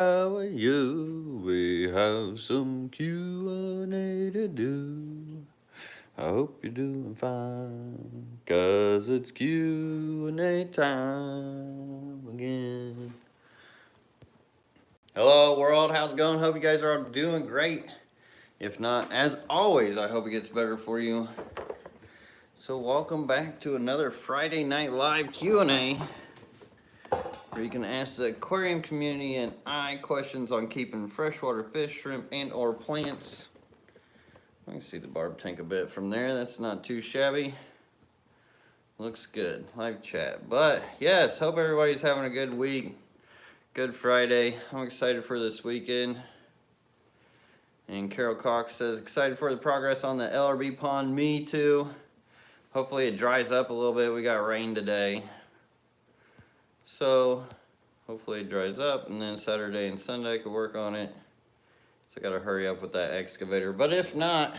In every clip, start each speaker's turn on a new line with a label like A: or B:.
A: How are you? We have some Q&A to do. I hope you're doing fine, 'cause it's Q&A time again. Hello world, how's it going? Hope you guys are all doing great. If not, as always, I hope it gets better for you. So welcome back to another Friday Night Live Q&A, where you can ask the aquarium community and I questions on keeping freshwater fish, shrimp, and or plants. I can see the barb tank a bit from there. That's not too shabby. Looks good. Live chat. But yes, hope everybody's having a good week. Good Friday. I'm excited for this weekend. And Carol Cox says, excited for the progress on the LRB pond. Me too. Hopefully it dries up a little bit. We got rain today. So hopefully it dries up, and then Saturday and Sunday I could work on it. So I gotta hurry up with that excavator. But if not,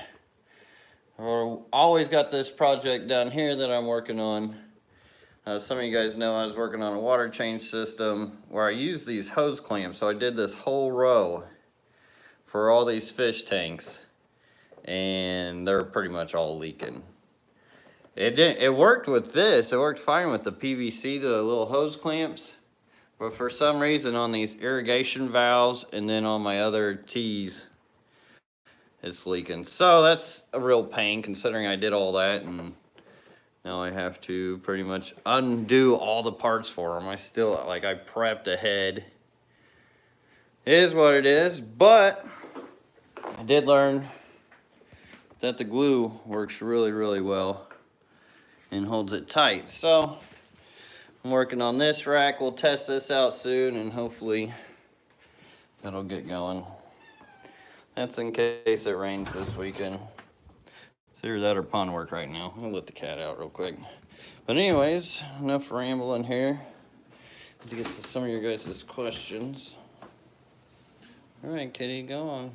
A: I always got this project down here that I'm working on. Some of you guys know I was working on a water change system where I use these hose clamps. So I did this whole row for all these fish tanks, and they're pretty much all leaking. It worked with this. It worked fine with the PVC, the little hose clamps. But for some reason on these irrigation valves and then on my other tees, it's leaking. So that's a real pain considering I did all that, and now I have to pretty much undo all the parts for them. I prepped ahead. It is what it is, but I did learn that the glue works really, really well and holds it tight. So I'm working on this rack. We'll test this out soon, and hopefully that'll get going. That's in case it rains this weekend. It's either that or pond work right now. I'll let the cat out real quick. But anyways, enough rambling here. To get to some of your guys' questions. All right, kitty, go on.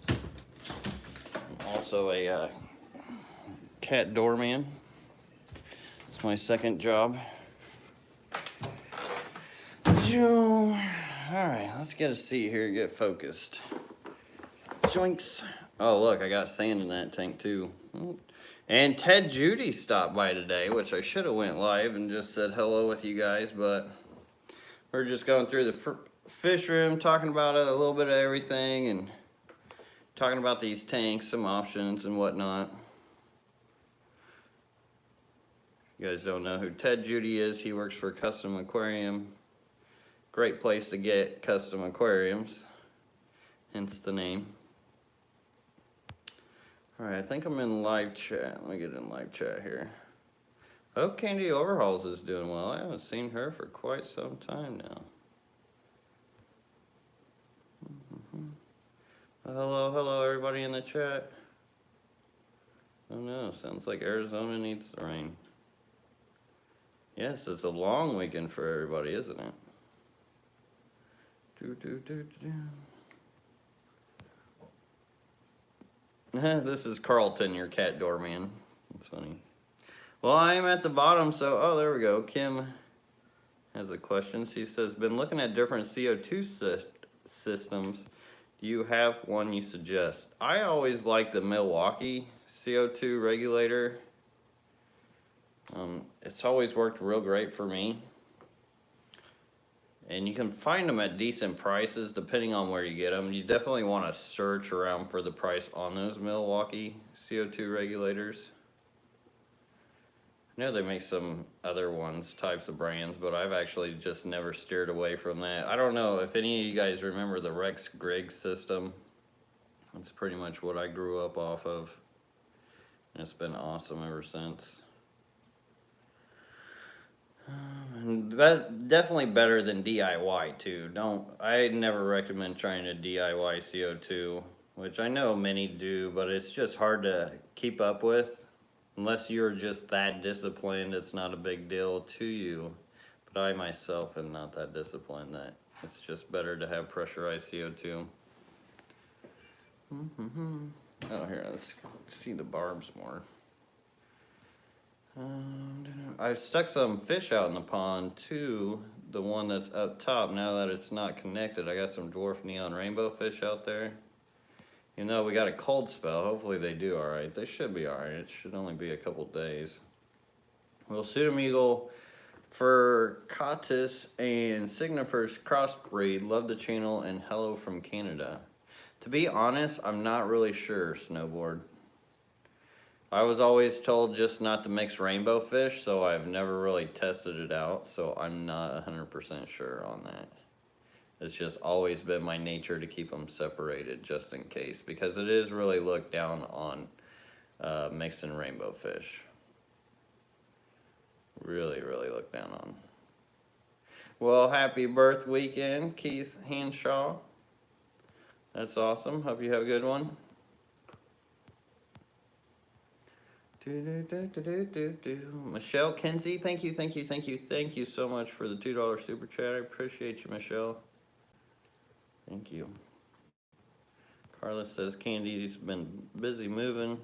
A: I'm also a cat doorman. It's my second job. All right, let's get a seat here and get focused. Joinks. Oh, look, I got sand in that tank too. And Ted Judy stopped by today, which I should have went live and just said hello with you guys, but we're just going through the fish room, talking about a little bit of everything and talking about these tanks, some options and whatnot. If you guys don't know who Ted Judy is, he works for Custom Aquarium. Great place to get custom aquariums, hence the name. All right, I think I'm in live chat. Let me get in live chat here. I hope Candy Overhauls is doing well. I haven't seen her for quite some time now. Hello, everybody in the chat. Oh no, sounds like Arizona needs the rain. Yes, it's a long weekend for everybody, isn't it? This is Carlton, your cat doorman. That's funny. Well, I am at the bottom, so, oh, there we go. Kim has a question. She says, been looking at different CO2 systems. Do you have one you suggest? I always like the Milwaukee CO2 regulator. It's always worked real great for me. And you can find them at decent prices depending on where you get them. You definitely want to search around for the price on those Milwaukee CO2 regulators. I know they make some other ones, types of brands, but I've actually just never steered away from that. I don't know if any of you guys remember the Rex Griggs system. That's pretty much what I grew up off of. And it's been awesome ever since. Definitely better than DIY too. I never recommend trying to DIY CO2, which I know many do, but it's just hard to keep up with. Unless you're just that disciplined, it's not a big deal to you. But I myself am not that disciplined. That it's just better to have pressurized CO2. Oh, here, let's see the barbs more. I've stuck some fish out in the pond to the one that's up top. Now that it's not connected, I got some dwarf neon rainbow fish out there. You know, we got a cold spell. Hopefully they do all right. They should be all right. It should only be a couple days. Well, Pseudomeagle for Cottis and Signifer's crossbreed. Love the channel and hello from Canada. To be honest, I'm not really sure, Snowboard. I was always told just not to mix rainbow fish, so I've never really tested it out, so I'm not 100% sure on that. It's just always been my nature to keep them separated just in case, because it is really looked down on mixing rainbow fish. Really, really looked down on. Well, happy birth weekend, Keith Hanshaw. That's awesome. Hope you have a good one. Michelle Kenzie, thank you so much for the $2 super chat. I appreciate you, Michelle. Thank you. Carla says Candy's been busy moving.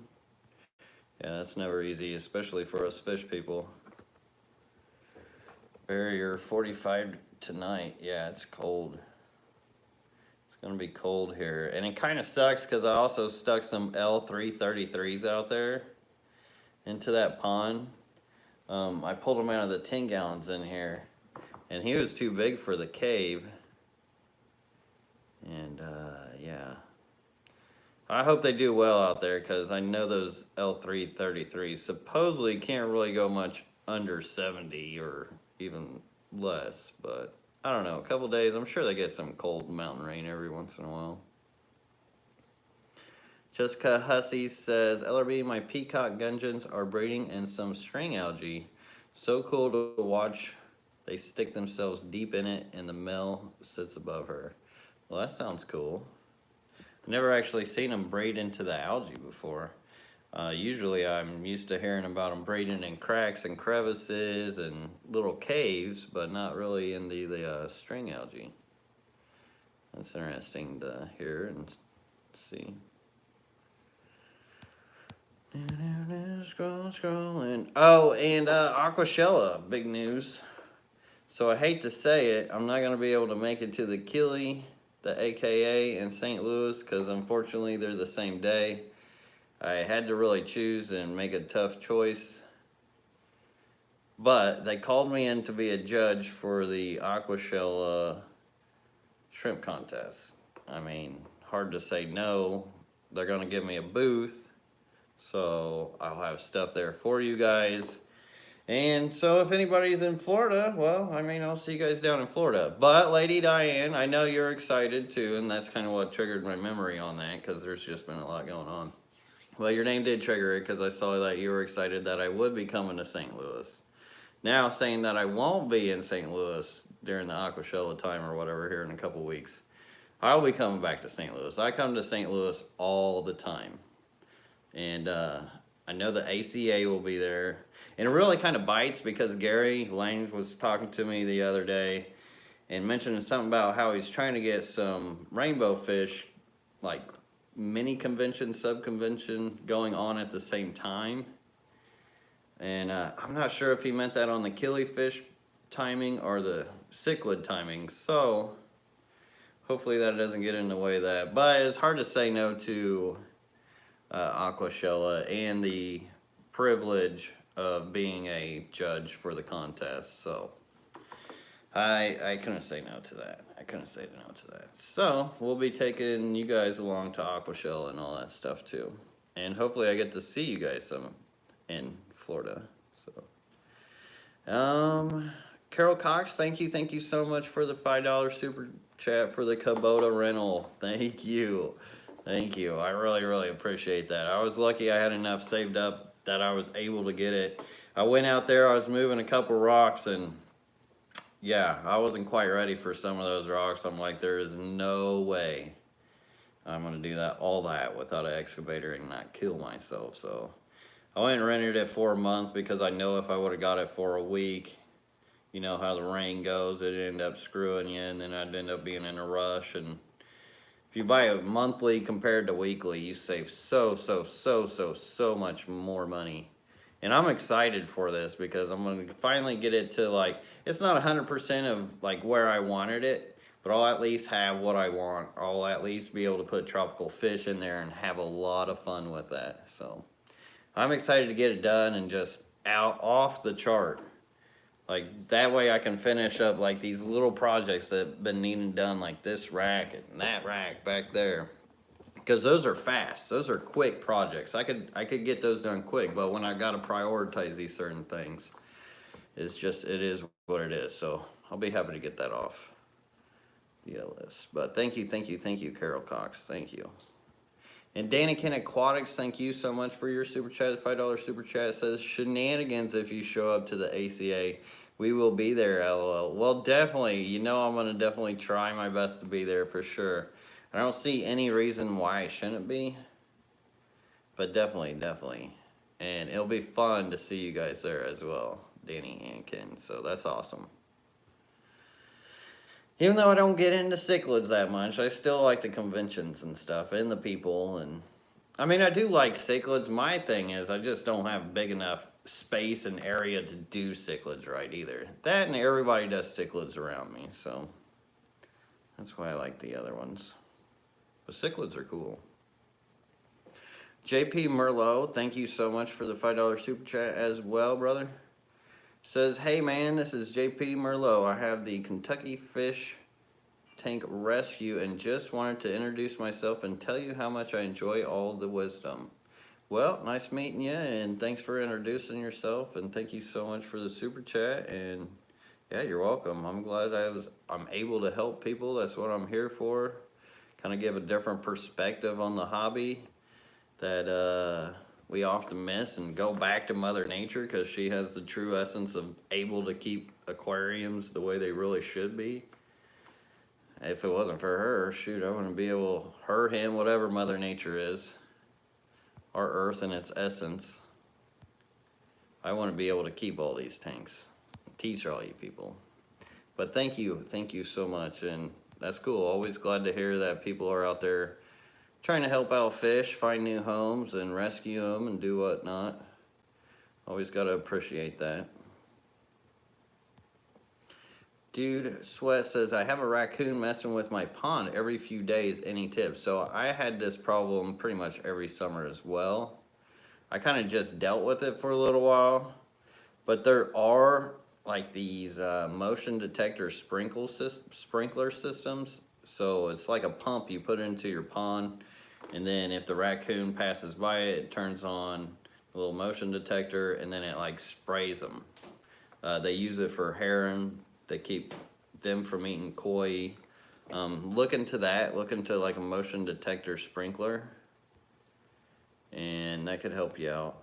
A: Yeah, that's never easy, especially for us fish people. Barrier 45 tonight. Yeah, it's cold. It's gonna be cold here, and it kind of sucks because I also stuck some L333s out there into that pond. I pulled him out of the 10 gallons in here, and he was too big for the cave. And yeah, I hope they do well out there, because I know those L333s supposedly can't really go much under 70 or even less, but I don't know, a couple days, I'm sure they get some cold mountain rain every once in a while. Jessica Hussey says, LRB, my peacock gudgeons are breeding in some string algae. So cool to watch. They stick themselves deep in it and the male sits above her. Well, that sounds cool. I've never actually seen them braid into the algae before. Usually I'm used to hearing about them braiding in cracks and crevices and little caves, but not really in the string algae. That's interesting to hear and see. Scrolling. Oh, and Aquashella, big news. So I hate to say it, I'm not going to be able to make it to the Kili, the AKA in St. Louis, because unfortunately they're the same day. I had to really choose and make a tough choice. But they called me in to be a judge for the Aquashella shrimp contest. I mean, hard to say no. They're going to give me a booth. So I'll have stuff there for you guys. And so if anybody's in Florida, well, I mean, I'll see you guys down in Florida. But Lady Diane, I know you're excited too, and that's kind of what triggered my memory on that, because there's just been a lot going on. Well, your name did trigger it, because I saw that you were excited that I would be coming to St. Louis. Now saying that I won't be in St. Louis during the Aquashella time or whatever here in a couple weeks. I'll be coming back to St. Louis. I come to St. Louis all the time. And I know the ACA will be there. And it really kind of bites, because Gary Lang was talking to me the other day and mentioning something about how he's trying to get some rainbow fish, like mini convention, sub-convention going on at the same time. And I'm not sure if he meant that on the killifish timing or the cichlid timing. So hopefully that doesn't get in the way of that. But it's hard to say no to Aquashella and the privilege of being a judge for the contest. So I couldn't say no to that. So we'll be taking you guys along to Aquashella and all that stuff too. And hopefully I get to see you guys some in Florida. So Carol Cox, thank you so much for the $5 super chat for the Kubota rental. Thank you. I really appreciate that. I was lucky I had enough saved up that I was able to get it. I went out there, I was moving a couple rocks, and yeah, I wasn't quite ready for some of those rocks. I'm like, there is no way I'm gonna do all that without an excavator and not kill myself. So I went and rented it for a month, because I know if I would have got it for a week, you know how the rain goes, it'd end up screwing you, and then I'd end up being in a rush. And if you buy it monthly compared to weekly, you save so much more money. And I'm excited for this because I'm going to finally get it to like, it's not 100% of like where I wanted it, but I'll at least have what I want. I'll at least be able to put tropical fish in there and have a lot of fun with that. So I'm excited to get it done and just out off the chart. Like that way I can finish up like these little projects that have been needing done, like this rack and that rack back there. Because those are fast, those are quick projects. I could get those done quick, but when I gotta prioritize these certain things, it is what it is. So I'll be happy to get that off the list. But thank you, Carol Cox, thank you. And Danikin Aquatics, thank you so much for your super chat. $5 super chat. It says shenanigans if you show up to the ACA. We will be there, LOL. Well, definitely. You know I'm gonna definitely try my best to be there for sure. I don't see any reason why I shouldn't be, but definitely. And it'll be fun to see you guys there as well, Danny and Ken. So that's awesome. Even though I don't get into cichlids that much, I still like the conventions and stuff and the people. And I mean, I do like cichlids. My thing is I just don't have big enough space and area to do cichlids right either. That and everybody does cichlids around me, so that's why I like the other ones. But cichlids are cool. JP Merlot, thank you so much for the $5 super chat as well, brother. Says, hey man, this is JP Merlot. I have the Kentucky Fish Tank Rescue and just wanted to introduce myself and tell you how much I enjoy all the wisdom. Well, nice meeting you, and thanks for introducing yourself, and thank you so much for the super chat. And yeah, you're welcome. I'm glad I'm able to help people. That's what I'm here for. Kind of give a different perspective on the hobby that we often miss, and go back to Mother Nature because she has the true essence of able to keep aquariums the way they really should be. If it wasn't for her, shoot, I wouldn't be able, her, him, whatever Mother Nature is, our earth in its essence, I wouldn't be able to keep all these tanks, teach all you people. But thank you so much, and that's cool. Always glad to hear that people are out there trying to help out fish, find new homes, and rescue them and do whatnot. Always got to appreciate that. Dude Sweat says, I have a raccoon messing with my pond every few days. Any tips? So I had this problem pretty much every summer as well. I kind of just dealt with it for a little while. But there are like these motion detector sprinkler systems. So it's like a pump you put into your pond. And then if the raccoon passes by it, it turns on a little motion detector, and then it like sprays them. They use it for herring. They keep them from eating koi. Look into that. Look into like a motion detector sprinkler, and that could help you out.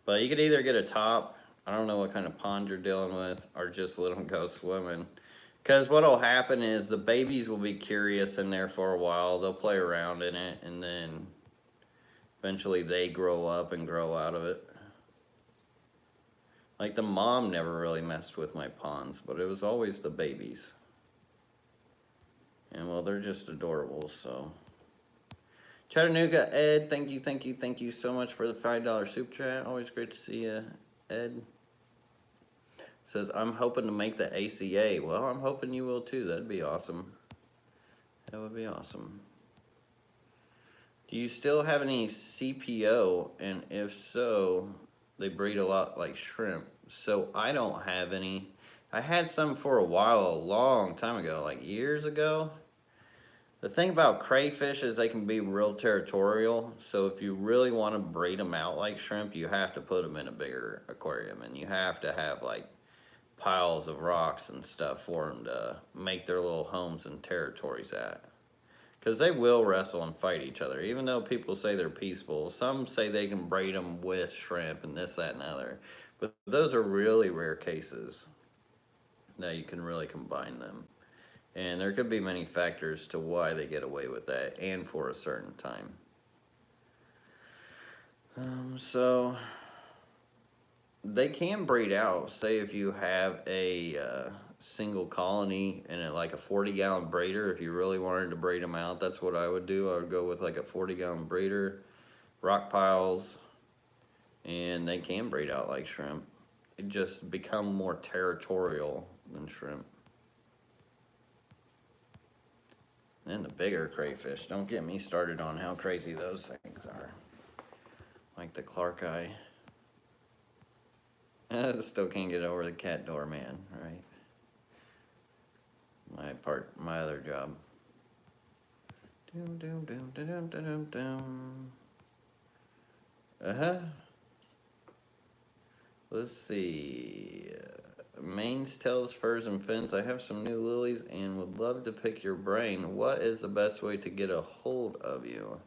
A: But you could either get a top, I don't know what kind of pond you're dealing with, or just let them go swimming. Because what'll happen is the babies will be curious in there for a while. They'll play around in it, and then eventually they grow up and grow out of it. Like the mom never really messed with my ponds, but it was always the babies. And well, they're just adorable, so. Chattanooga Ed, thank you so much for the $5 super chat. Always great to see you, Ed. Says, I'm hoping to make the ACA. Well, I'm hoping you will too. That'd be awesome. That would be awesome. Do you still have any CPO? And if so, they breed a lot like shrimp. So I don't have any. I had some for a while, a long time ago, like years ago. The thing about crayfish is they can be real territorial. So if you really want to breed them out like shrimp, you have to put them in a bigger aquarium. And you have to have like piles of rocks and stuff for them to make their little homes and territories at. Because they will wrestle and fight each other. Even though people say they're peaceful, some say they can breed them with shrimp and this, that, and the other. But those are really rare cases that you can really combine them. And there could be many factors to why they get away with that, and for a certain time. So they can breed out. Say if you have a single colony and like a 40-gallon breeder, if you really wanted to breed them out, that's what I would do. I would go with like a 40-gallon breeder, rock piles, and they can breed out like shrimp. They just become more territorial than shrimp. And the bigger crayfish, don't get me started on how crazy those things are. Like the Clark eye. I still can't get over the cat door man, right? My other job. Doom, doom, doom, doom, doom, doom, doom. Let's see. Manes, tails, furs, and fins. I have some new lilies and would love to pick your brain. What is the best way to get a hold of you?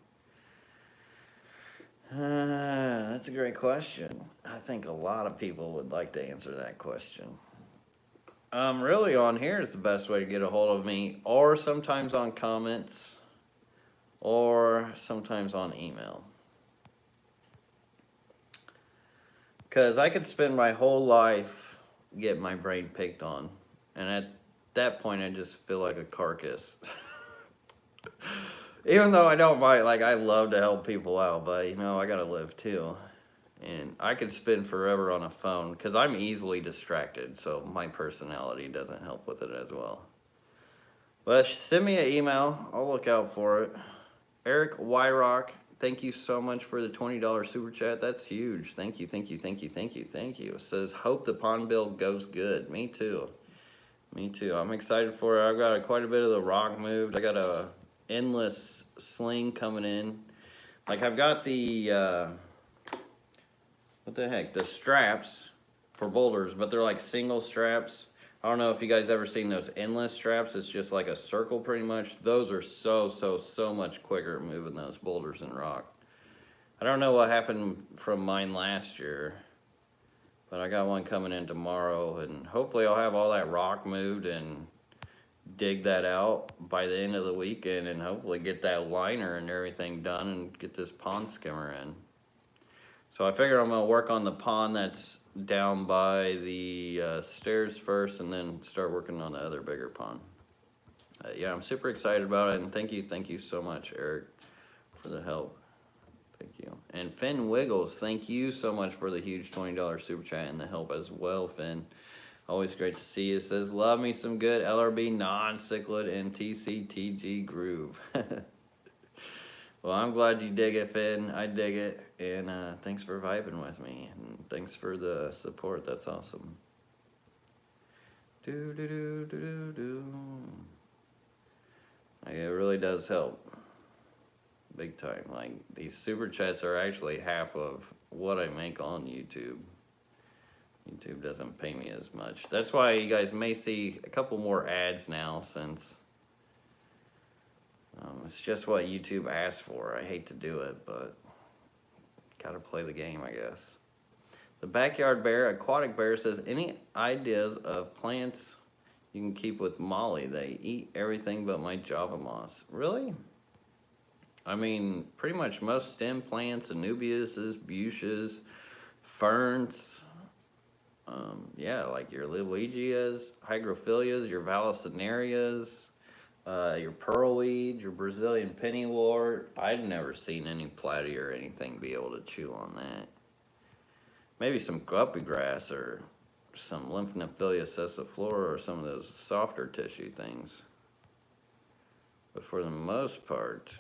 A: That's a great question. I think a lot of people would like to answer that question. Really on here is the best way to get a hold of me, or sometimes on comments, or sometimes on email. Because I could spend my whole life getting my brain picked on, and at that point I just feel like a carcass. Even though I don't mind, like, I love to help people out, but, you know, I gotta live too. And I could spend forever on a phone, because I'm easily distracted, so my personality doesn't help with it as well. But send me an email, I'll look out for it. Eric Wyrock, thank you so much for the $20 super chat, that's huge. Thank you, thank you, thank you, thank you, thank you. It says, hope the pond build goes good. Me too. Me too, I'm excited for it. I've got quite a bit of the rock moved. I got a endless sling coming in. Like, I've got the what the heck, the straps for boulders, but they're like single straps. I don't know if you guys ever seen those endless straps. It's just like a circle pretty much. Those are so much quicker at moving those boulders and rock. I don't know what happened from mine last year, but I got one coming in tomorrow, and hopefully I'll have all that rock moved and dig that out by the end of the weekend, and hopefully get that liner and everything done and get this pond skimmer in. So I figure I'm gonna work on the pond that's down by the stairs first, and then start working on the other bigger pond. Yeah, I'm super excited about it, and thank you so much, Eric, for the help. Thank you. And Finn Wiggles, thank you so much for the huge $20 super chat and the help as well, Finn. Always great to see you. It says, love me some good LRB non-cichlid and TCTG groove. Well, I'm glad you dig it, Finn. I dig it. And thanks for vibing with me. And thanks for the support. That's awesome. Do, do, do, do, do, do. Like, it really does help. Big time. Like, these super chats are actually half of what I make on YouTube. YouTube doesn't pay me as much. That's why you guys may see a couple more ads now, since it's just what YouTube asks for. I hate to do it, but gotta play the game, I guess. The Backyard Bear, Aquatic Bear, says, any ideas of plants you can keep with Molly? They eat everything but my Java moss. Really? I mean, pretty much most stem plants, anubiases, bushas, ferns, yeah, like your Luigias, hygrophilias, your Vallicinarias, your pearlweed, your Brazilian pennywort. I'd never seen any platy or anything be able to chew on that. Maybe some guppy grass or some Lymphnophilia sessiflora or some of those softer tissue things. But for the most part,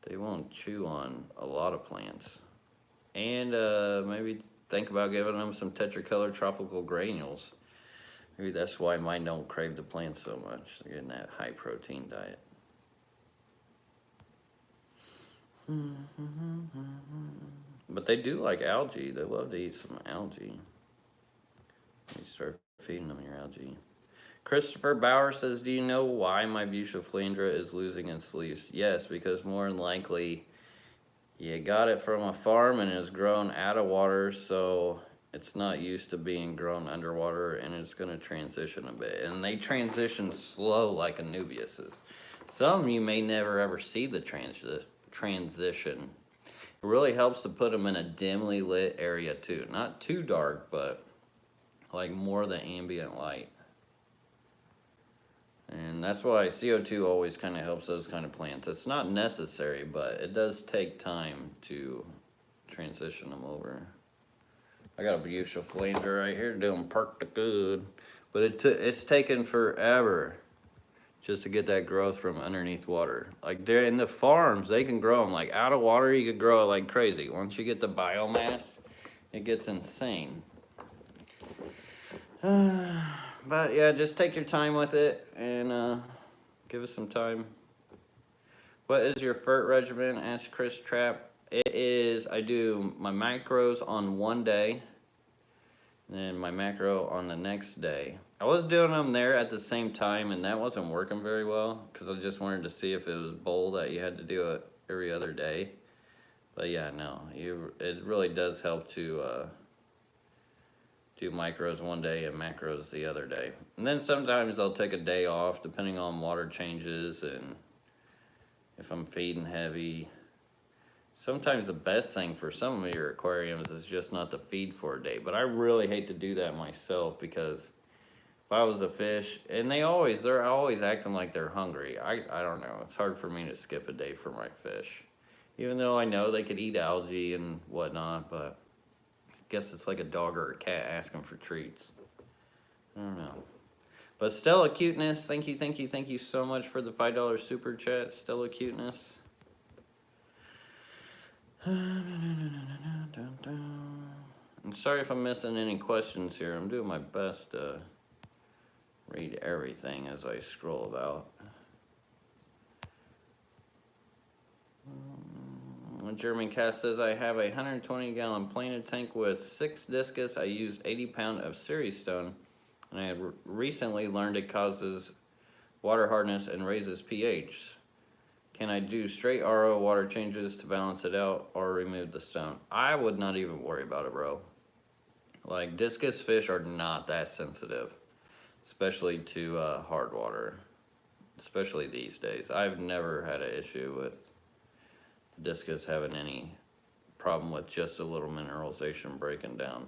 A: they won't chew on a lot of plants. And maybe think about giving them some tetracolored tropical granules. Maybe that's why mine don't crave the plants so much. They're getting that high protein diet. But they do like algae. They love to eat some algae. You start feeding them your algae. Christopher Bauer says, do you know why my Bushoflindra is losing its leaves? Yes, because more than likely you got it from a farm and it's grown out of water, so it's not used to being grown underwater, and it's going to transition a bit. And they transition slow like Anubiases. Some you may never ever see the transition. It really helps to put them in a dimly lit area too. Not too dark, but like more the ambient light. And that's why CO2 always kind of helps those kind of plants. It's not necessary, but it does take time to transition them over. I got a beautiful flanger right here doing pretty good, but it's taken forever just to get that growth from underneath water. Like they're in the farms, they can grow them like out of water. You could grow it like crazy. Once you get the biomass, it gets insane. But yeah, just take your time with it and give us some time. What is your FERT regimen? Asked Chris Trapp. It is, I do my macros on one day, and then my macro on the next day. I was doing them there at the same time, and that wasn't working very well, because I just wanted to see if it was bull that you had to do it every other day. But yeah, no, it really does help to do micros one day and macros the other day. And then sometimes I'll take a day off, depending on water changes and if I'm feeding heavy. Sometimes the best thing for some of your aquariums is just not to feed for a day. But I really hate to do that myself, because if I was the fish, and they're always acting like they're hungry. I don't know. It's hard for me to skip a day for my fish. Even though I know they could eat algae and whatnot, but I guess it's like a dog or a cat asking for treats. I don't know. But Stella Cuteness, thank you so much for the $5 super chat, Stella Cuteness. I'm sorry if I'm missing any questions here. I'm doing my best to read everything as I scroll about. German Cast says, I have a 120-gallon planted tank with 6 discus. I use 80 pound of Ceres stone, and I have recently learned it causes water hardness and raises pH. Can I do straight RO water changes to balance it out, or remove the stone? I would not even worry about it, bro. Like, discus fish are not that sensitive, especially to hard water, especially these days. I've never had an issue with discus having any problem with just a little mineralization breaking down.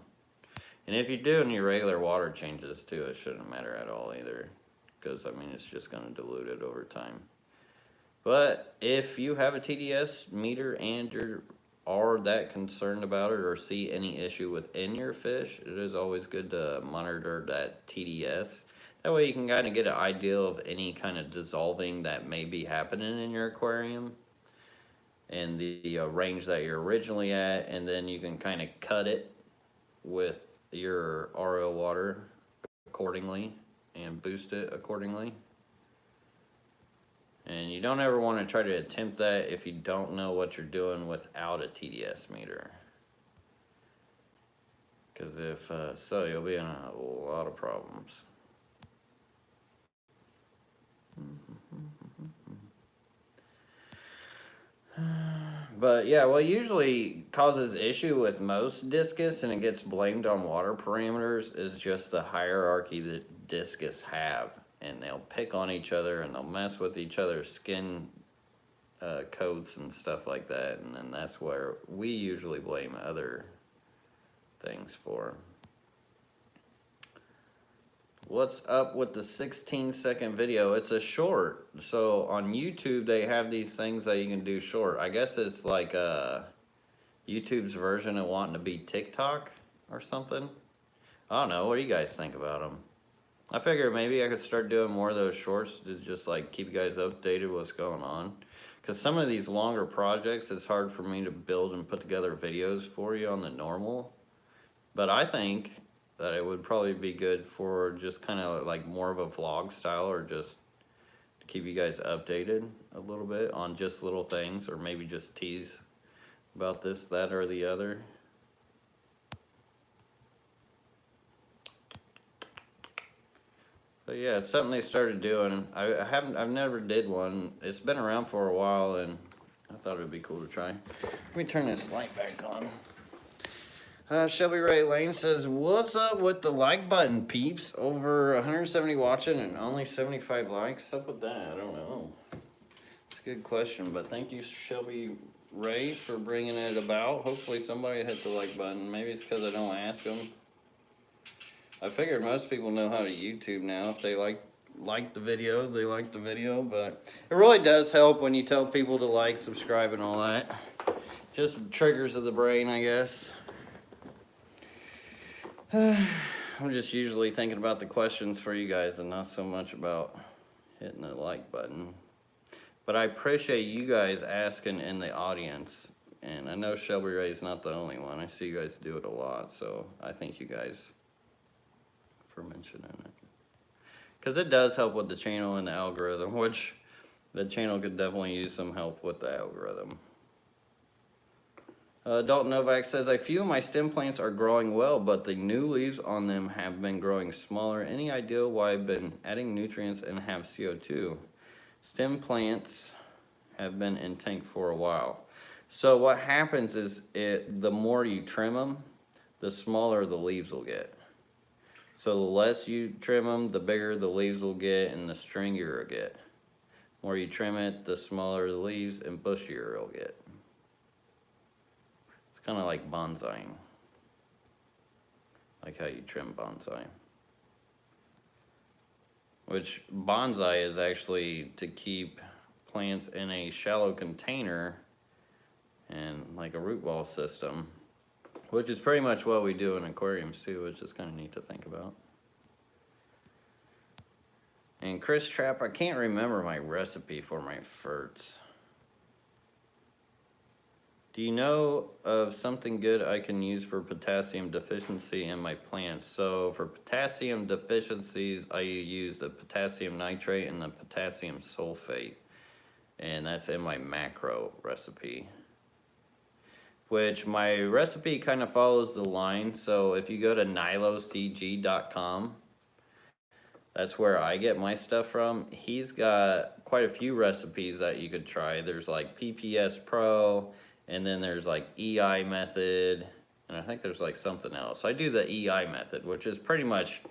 A: And if you're doing your regular water changes too, it shouldn't matter at all either, because I mean it's just going to dilute it over time. But if you have a TDS meter and are that concerned about it or see any issue within your fish, it is always good to monitor that TDS. That way you can kind of get an idea of any kind of dissolving that may be happening in your aquarium and the range that you're originally at, and then you can kind of cut it with your RO water accordingly and boost it accordingly. And you don't ever want to try to attempt that if you don't know what you're doing without a TDS meter. Because if so, you'll be in a lot of problems. But yeah, what usually causes issue with most discus, and it gets blamed on water parameters, is just the hierarchy that discus have. And they'll pick on each other, and they'll mess with each other's skin coats and stuff like that. And then that's where we usually blame other things for. What's up with the 16-second video? It's a short. So on YouTube, they have these things that you can do short. I guess it's like YouTube's version of wanting to be TikTok or something. I don't know. What do you guys think about them? I figured maybe I could start doing more of those shorts to just like keep you guys updated what's going on. Because some of these longer projects, it's hard for me to build and put together videos for you on the normal. But I think that it would probably be good for just kind of like more of a vlog style, or just to keep you guys updated a little bit on just little things, or maybe just tease about this, that, or the other. But yeah, it's something they started doing. I've never did one. It's been around for a while, and I thought it would be cool to try. Let me turn this light back on. Shelby Ray Lane says, what's up with the like button, peeps? Over 170 watching and only 75 likes. What's up with that? I don't know. It's a good question, but thank you, Shelby Ray, for bringing it about. Hopefully somebody hit the like button. Maybe it's because I don't ask them. I figured most people know how to YouTube now. If they like the video, they like the video. But it really does help when you tell people to like, subscribe, and all that. Just triggers of the brain, I guess. I'm just usually thinking about the questions for you guys and not so much about hitting the like button. But I appreciate you guys asking in the audience. And I know Shelby Ray's not the only one. I see you guys do it a lot. So I thank you guys for mentioning it. Because it does help with the channel and the algorithm, which the channel could definitely use some help with the algorithm. Dalton Novak says, a few of my stem plants are growing well, but the new leaves on them have been growing smaller. Any idea why I've been adding nutrients and have CO2? Stem plants have been in tank for a while. So what happens is the more you trim them, the smaller the leaves will get. So the less you trim them, the bigger the leaves will get and the stringier it'll get. The more you trim it, the smaller the leaves and bushier it'll get. Kind of like bonsaiing, like how you trim bonsai. Which bonsai is actually to keep plants in a shallow container and like a root ball system, which is pretty much what we do in aquariums too, which is kind of neat to think about. And Chris Trapp, I can't remember my recipe for my ferts. Do you know of something good I can use for potassium deficiency in my plants? So for potassium deficiencies, I use the potassium nitrate and the potassium sulfate. And that's in my macro recipe. Which my recipe kind of follows the line. So if you go to nilocg.com, that's where I get my stuff from. He's got quite a few recipes that you could try. There's like PPS Pro, and then there's like EI method, and I think there's like something else. I do the EI method, which is pretty much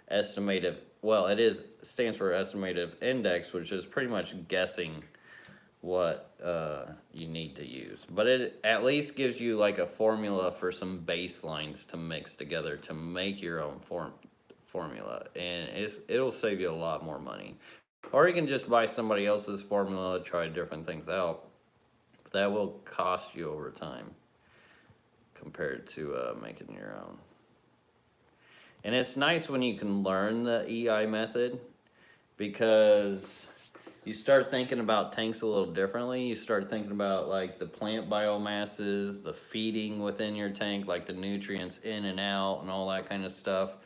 A: estimated, well, stands for estimated index, which is pretty much guessing what you need to use. But it at least gives you like a formula for some baselines to mix together to make your own formula, and it'll save you a lot more money. Or you can just buy somebody else's formula, try different things out. That will cost you over time compared to making your own. And it's nice when you can learn the EI method, because you start thinking about tanks a little differently. You start thinking about like the plant biomasses, the feeding within your tank, like the nutrients in and out and all that kind of stuff,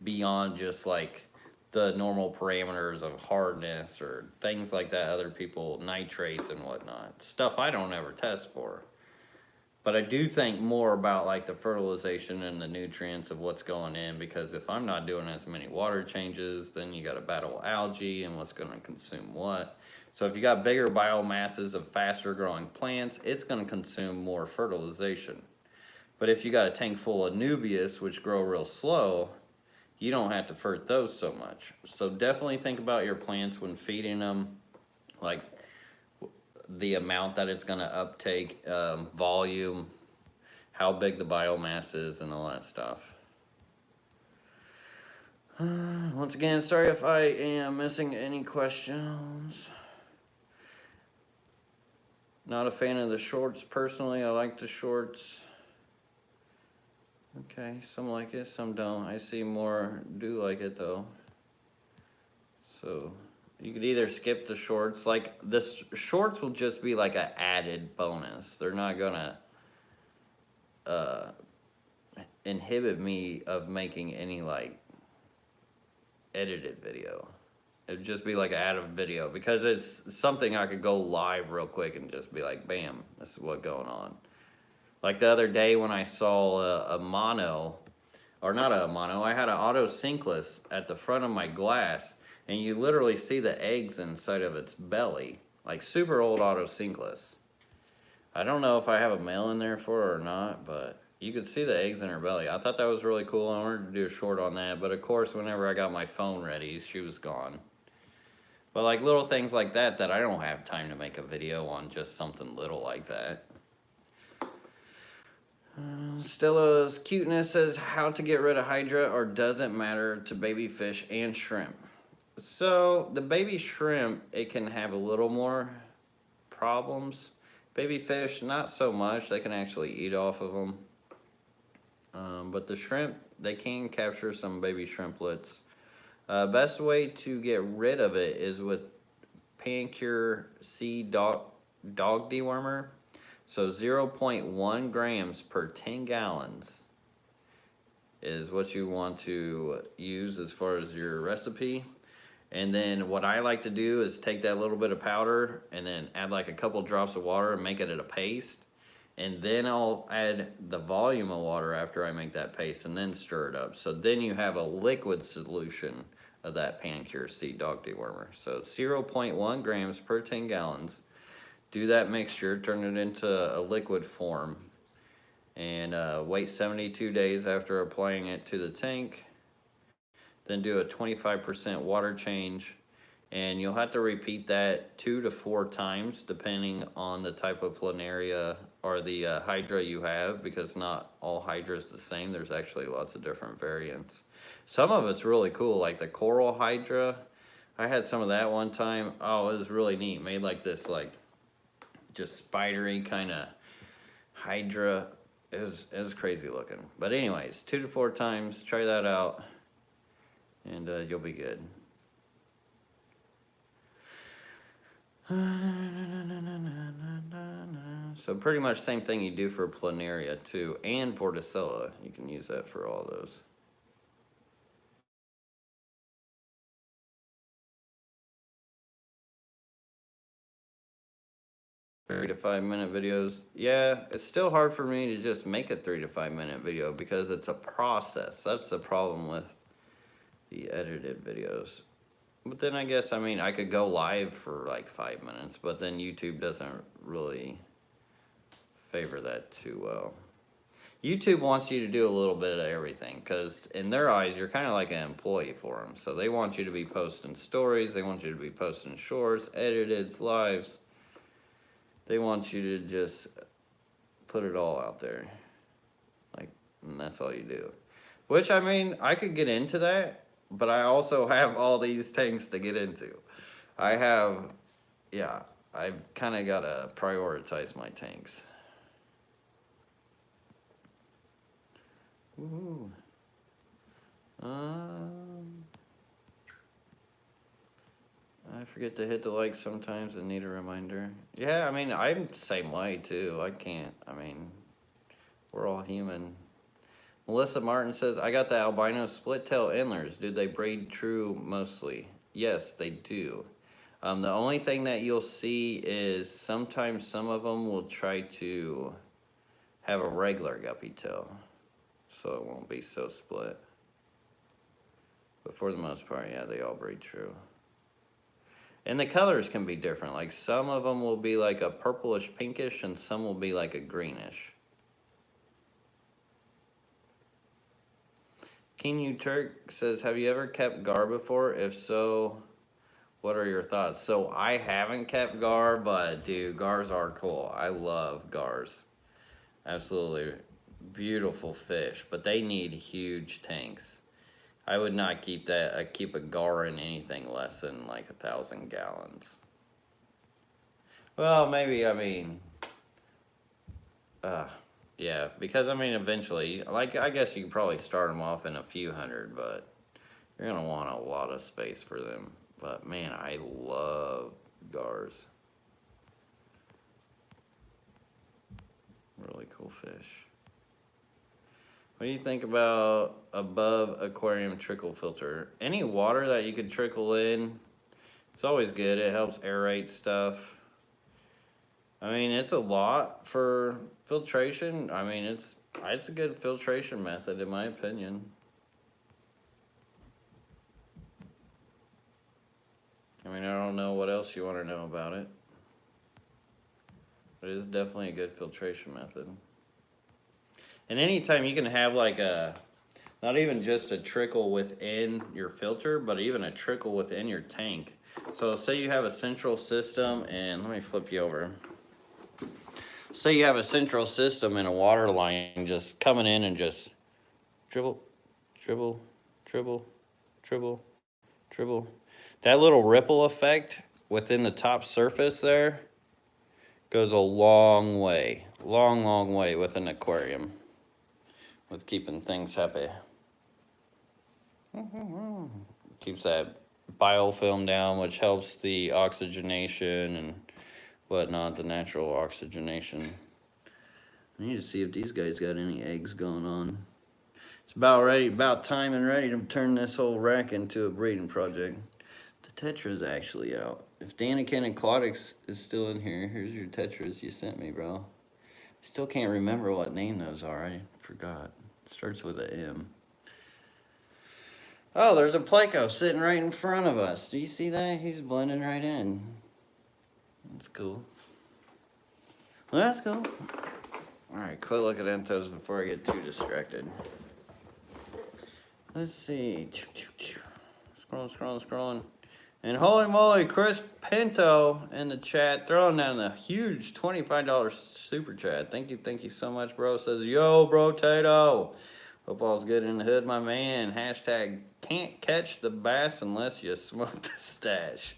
A: beyond just like the normal parameters of hardness or things like that, other people, nitrates and whatnot. Stuff I don't ever test for. But I do think more about like the fertilization and the nutrients of what's going in, because if I'm not doing as many water changes, then you got to battle algae and what's going to consume what. So if you got bigger biomasses of faster growing plants, it's going to consume more fertilization. But if you got a tank full of Nubias, which grow real slow, you don't have to fert those so much. So definitely think about your plants when feeding them, like the amount that it's gonna uptake, volume, how big the biomass is, and all that stuff. Once again, sorry if I am missing any questions. Not a fan of the shorts personally. I like the shorts. Okay, some like it, some don't. I see more do like it though. So you could either skip the shorts. Like the shorts will just be like an added bonus. They're not gonna inhibit me of making any like edited video. It'd just be like an added video, because it's something I could go live real quick and just be like, bam, this is what's going on. Like the other day when I saw a mono, or not a mono, I had an auto sinkless at the front of my glass, and you literally see the eggs inside of its belly, like super old auto sinkless. I don't know if I have a male in there for her or not, but you could see the eggs in her belly. I thought that was really cool. I wanted to do a short on that, but of course, whenever I got my phone ready, she was gone. But like little things like that, that I don't have time to make a video on, just something little like that. Stella's Cuteness says, how to get rid of Hydra, or does it matter to baby fish and shrimp? So the baby shrimp, it can have a little more problems. Baby fish, not so much. They can actually eat off of them. But the shrimp, they can capture some baby shrimplets. Best way to get rid of it is with Pancure Sea dog dewormer. So 0.1 grams per 10 gallons is what you want to use as far as your recipe. And then what I like to do is take that little bit of powder and then add like a couple drops of water and make it a paste. And then I'll add the volume of water after I make that paste and then stir it up. So then you have a liquid solution of that Pancure Sea dog dewormer. So 0.1 grams per 10 gallons. Do that mixture, turn it into a liquid form, and wait 72 days after applying it to the tank. Then do a 25% water change, and you'll have to repeat that 2 to 4 times depending on the type of planaria or the hydra you have, because not all hydra is the same. There's actually lots of different variants. Some of it's really cool, like the coral hydra. I had some of that one time. Oh, it was really neat. Made like this like just spidery kind of hydra. It was crazy looking. But anyways, 2 to 4 times, try that out, and you'll be good. So pretty much same thing you do for planaria too, and vorticella. You can use that for all those. 3 to 5 minute videos. Yeah, it's still hard for me to just make a 3 to 5 minute video because it's a process. That's the problem with the edited videos. But then I guess, I mean, I could go live for like 5 minutes, but then YouTube doesn't really favor that too well. YouTube wants you to do a little bit of everything because in their eyes, you're kind of like an employee for them. So they want you to be posting stories. They want you to be posting shorts, editeds, lives. They want you to just put it all out there. Like, and that's all you do. Which, I mean, I could get into that, but I also have all these things to get into. I have, yeah, I've kind of got to prioritize my tanks. Ooh. I forget to hit the like sometimes and need a reminder. Yeah, I mean, I'm the same way too. I can't, I mean, we're all human. Melissa Martin says, I got the albino split tail endlers. Do they breed true mostly? Yes, they do. The only thing that you'll see is sometimes some of them will try to have a regular guppy tail, so it won't be so split. But for the most part, yeah, they all breed true. And the colors can be different. Like some of them will be like a purplish pinkish and some will be like a greenish. King U Turk says, have you ever kept gar before? If so, what are your thoughts? So I haven't kept gar, but dude, gars are cool. I love gars. Absolutely beautiful fish, but they need huge tanks. I would not keep that. Keep a gar in anything less than like 1,000 gallons. Well, maybe, I mean, yeah, because I mean, eventually, like, I guess you can probably start them off in a few hundred, but you're gonna want a lot of space for them. But man, I love gars. Really cool fish. What do you think about above aquarium trickle filter? Any water that you could trickle in, it's always good. It helps aerate stuff. I mean, it's a lot for filtration. I mean, it's a good filtration method in my opinion. I mean, I don't know what else you want to know about it, but it is definitely a good filtration method. And anytime you can have like a, not even just a trickle within your filter, but even a trickle within your tank. So say you have a central system, and let me flip you over. Say you have a central system and a water line just coming in and just dribble, dribble, dribble, dribble, dribble. That little ripple effect within the top surface there Goes a long way. Long way with an aquarium. With keeping things happy. Keeps that biofilm down, which helps the oxygenation and whatnot, the natural oxygenation. I need to see if these guys got any eggs going on. It's about time and ready to turn this whole rack into a breeding project. The tetra's actually out. If Danican Aquatics is still in here, here's your tetras you sent me, bro. I still can't remember what name those are. I forgot. It starts with an M. Oh, there's a Pleco sitting right in front of us. Do you see that? He's blending right in. That's cool. Well, that's cool. Alright, quit looking at those before I get too distracted. Let's see. Scrolling. And holy moly, Chris Pinto in the chat, throwing down a huge $25 super chat. Thank you so much, bro. Says, yo, bro, Tato. Hope all's good in the hood, my man. Hashtag can't catch the bass unless you smoke the stash.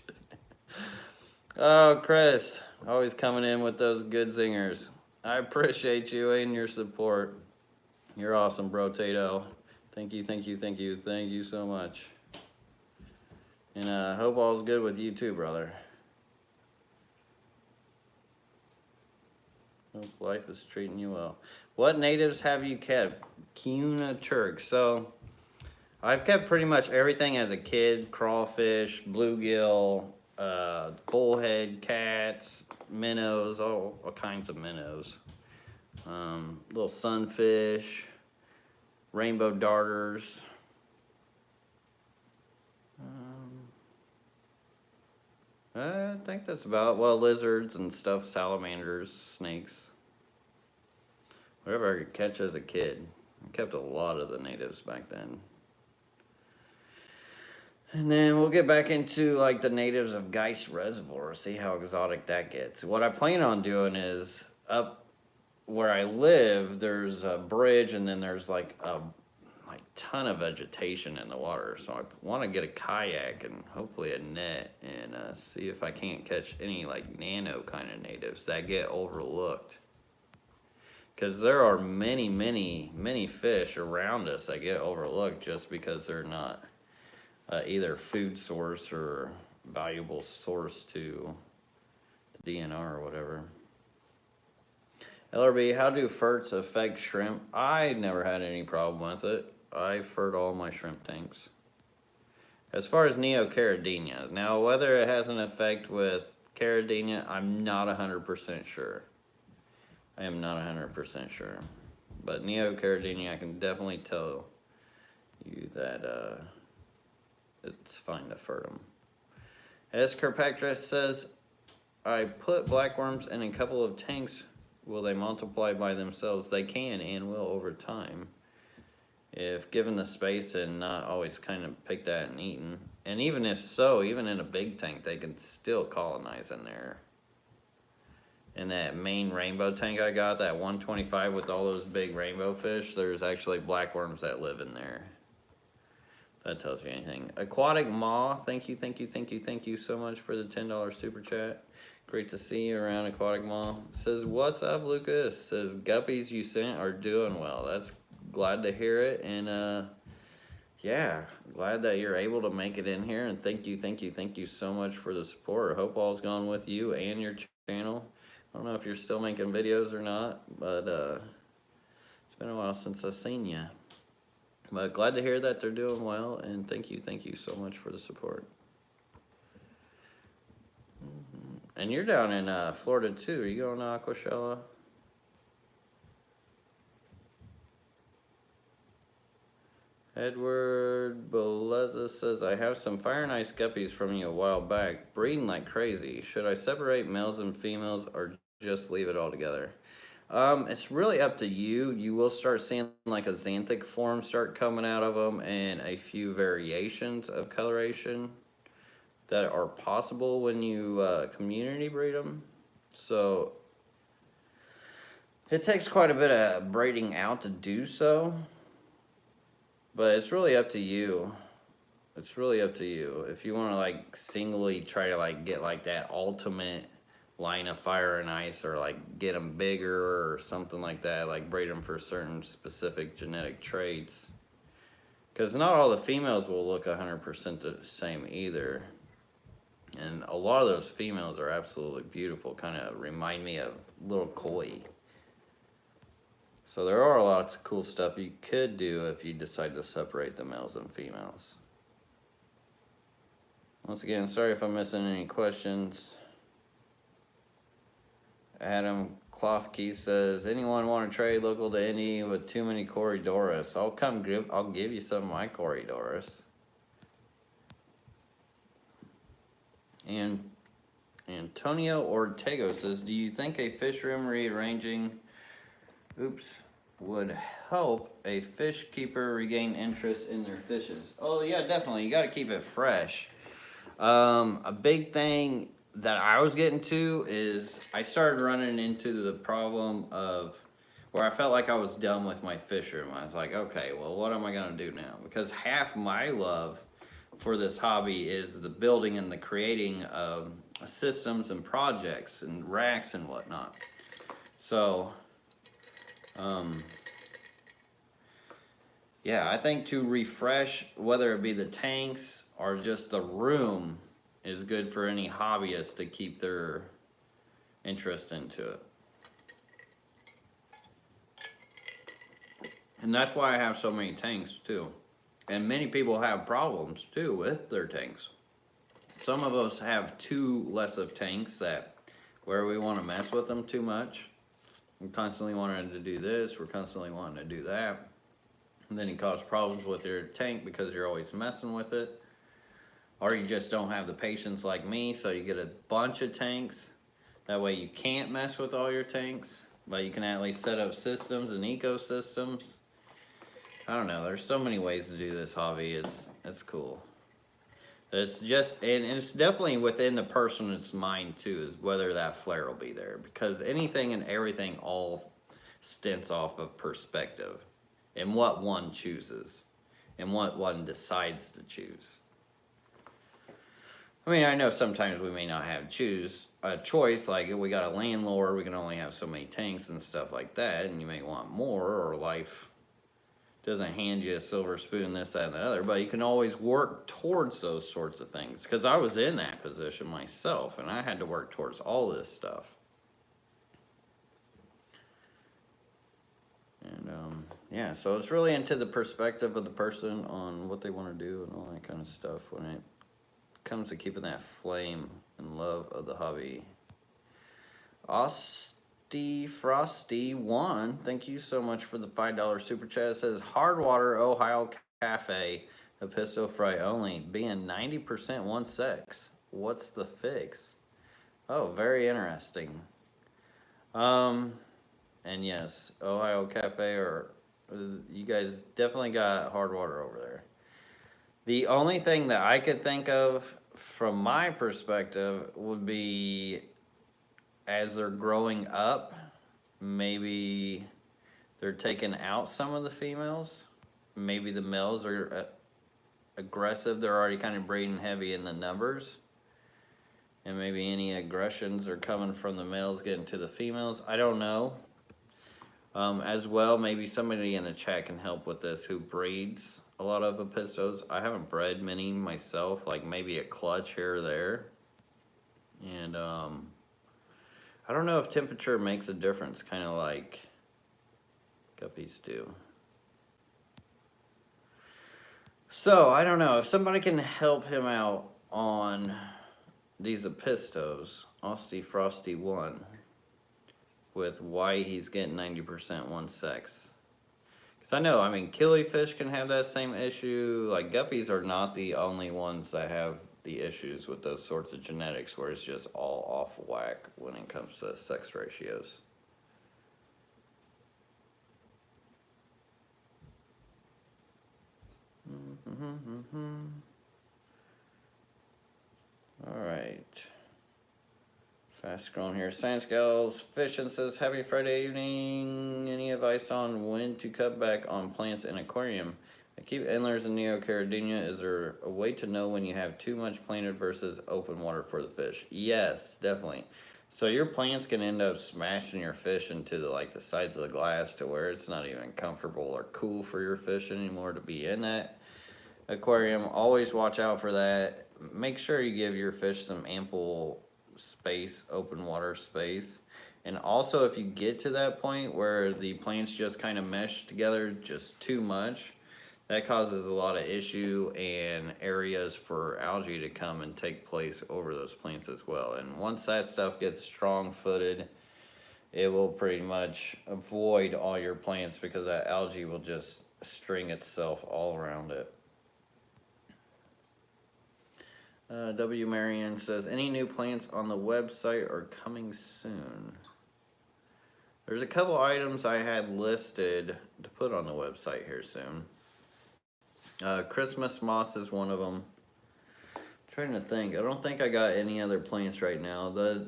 A: Oh, Chris, always coming in with those good zingers. I appreciate you and your support. You're awesome, bro, Tato. Thank you so much. And I hope all's good with you too, brother. Hope life is treating you well. What natives have you kept? Cuna Turk. So, I've kept pretty much everything as a kid. Crawfish, bluegill, bullhead, cats, minnows, all kinds of minnows. Little sunfish, rainbow darters. I think that's about it. Well, lizards and stuff, salamanders, snakes. Whatever I could catch as a kid. I kept a lot of the natives back then. And then we'll get back into like the natives of Geist Reservoir, see how exotic that gets. What I plan on doing is up where I live, there's a bridge and then there's like a ton of vegetation in the water. So I want to get a kayak and hopefully a net and see if I can't catch any like nano kind of natives that get overlooked. Because there are many fish around us that get overlooked just because they're not either food source or valuable source to the DNR or whatever. LRB, how do ferts affect shrimp? I never had any problem with it. I fert all my shrimp tanks. As far as Neocaridina, now whether it has an effect with Caridina, I'm not 100% sure. I am not 100% sure. But Neocaridina, I can definitely tell you that it's fine to fert them. As Carpactra says, I put blackworms in a couple of tanks. Will they multiply by themselves? They can and will over time. If given the space and not always kind of picked at and eaten. And even if so, even in a big tank, they can still colonize in there. In that main rainbow tank I got, that 125 with all those big rainbow fish, there's actually blackworms that live in there. That tells you anything. Aquatic Maw, thank you so much for the $10 super chat. Great to see you around, Aquatic Maw. Says, what's up, Lucas? Says, guppies you sent are doing well. That's glad to hear it. And yeah, glad that you're able to make it in here. And thank you so much for the support. I hope all's gone with you and your channel. I don't know if you're still making videos or not, but it's been a while since I've seen you. But glad to hear that they're doing well, and thank you so much for the support. And you're down in Florida too. Are you going to Aquashella? Edward Beleza says, I have some fire and ice guppies from you a while back, breeding like crazy. Should I separate males and females or just leave it all together? It's really up to you. You will start seeing like a xanthic form start coming out of them and a few variations of coloration that are possible when you community breed them. So it takes quite a bit of breeding out to do so. But it's really up to you. It's really up to you. If you want to like singly try to like get like that ultimate line a fire and ice, or like get them bigger or something like that, like breed them for certain specific genetic traits. Because not all the females will look 100% the same either. And a lot of those females are absolutely beautiful, kind of remind me of little koi. So there are lots of cool stuff you could do if you decide to separate the males and females. Once again, sorry if I'm missing any questions. Adam Klofke says, anyone want to trade local to Indy with too many Corydoras? I'll give you some of my Corydoras. And Antonio Ortego says, do you think a fish room rearranging would help a fish keeper regain interest in their fishes? Oh yeah, definitely. You got to keep it fresh. A big thing that I was getting to is I started running into the problem of where I felt like I was done with my fish room. I was like, okay, well, what am I going to do now? Because half my love for this hobby is the building and the creating of systems and projects and racks and whatnot. So, yeah, I think to refresh, whether it be the tanks or just the room, is good for any hobbyist to keep their interest into it. And that's why I have so many tanks too. And many people have problems too with their tanks. Some of us have too less of tanks that where we want to mess with them too much. We're constantly wanting to do this, we're constantly wanting to do that. And then you cause problems with your tank because you're always messing with it. Or you just don't have the patience like me, so you get a bunch of tanks. That way you can't mess with all your tanks, but you can at least set up systems and ecosystems. I don't know, there's so many ways to do this hobby. It's cool. It's just, and it's definitely within the person's mind too, is whether that flare will be there. Because anything and everything all stints off of perspective and what one chooses and what one decides to choose. I mean, I know sometimes we may not have a choice, like we got a landlord, we can only have so many tanks and stuff like that, and you may want more, or life doesn't hand you a silver spoon, this, that, and the other, but you can always work towards those sorts of things, because I was in that position myself, and I had to work towards all this stuff. And, yeah, so it's really into the perspective of the person on what they want to do and all that kind of stuff when it comes to keeping that flame and love of the hobby. Frosty1, thank you so much for the $5 super chat. It says Hardwater Ohio Cafe, a pistol fry only, being 90% one sex. What's the fix? Oh, very interesting. And yes, Ohio Cafe, or you guys definitely got Hardwater over there. The only thing that I could think of from my perspective would be, as they're growing up, maybe they're taking out some of the females. Maybe the males are aggressive. They're already kind of breeding heavy in the numbers. And maybe any aggressions are coming from the males getting to the females. I don't know. As well, maybe somebody in the chat can help with this who breeds a lot of Apistos. I haven't bred many myself, like maybe a clutch here or there. And I don't know if temperature makes a difference, kind of like guppies do. So I don't know if somebody can help him out on these Apistos, Aussie Frosty 1, with why he's getting 90% one sex. Because I know, I mean, killifish can have that same issue. Like, guppies are not the only ones that have the issues with those sorts of genetics where it's just all off whack when it comes to sex ratios. All right. Fast scrolling here. Sand Scales Fishing says, happy Friday evening. Any advice on when to cut back on plants in aquarium? I keep endlers in Neocaridina. Is there a way to know when you have too much planted versus open water for the fish? Yes, definitely. So your plants can end up smashing your fish into the sides of the glass to where it's not even comfortable or cool for your fish anymore to be in that aquarium. Always watch out for that. Make sure you give your fish some ample space, open water space. And also, if you get to that point where the plants just kind of mesh together just too much, that causes a lot of issue and areas for algae to come and take place over those plants as well. And once that stuff gets strong-footed, it will pretty much avoid all your plants because that algae will just string itself all around it. W. Marion says, any new plants on the website are coming soon? There's a couple items I had listed to put on the website here soon. Christmas moss is one of them. I'm trying to think. I don't think I got any other plants right now. The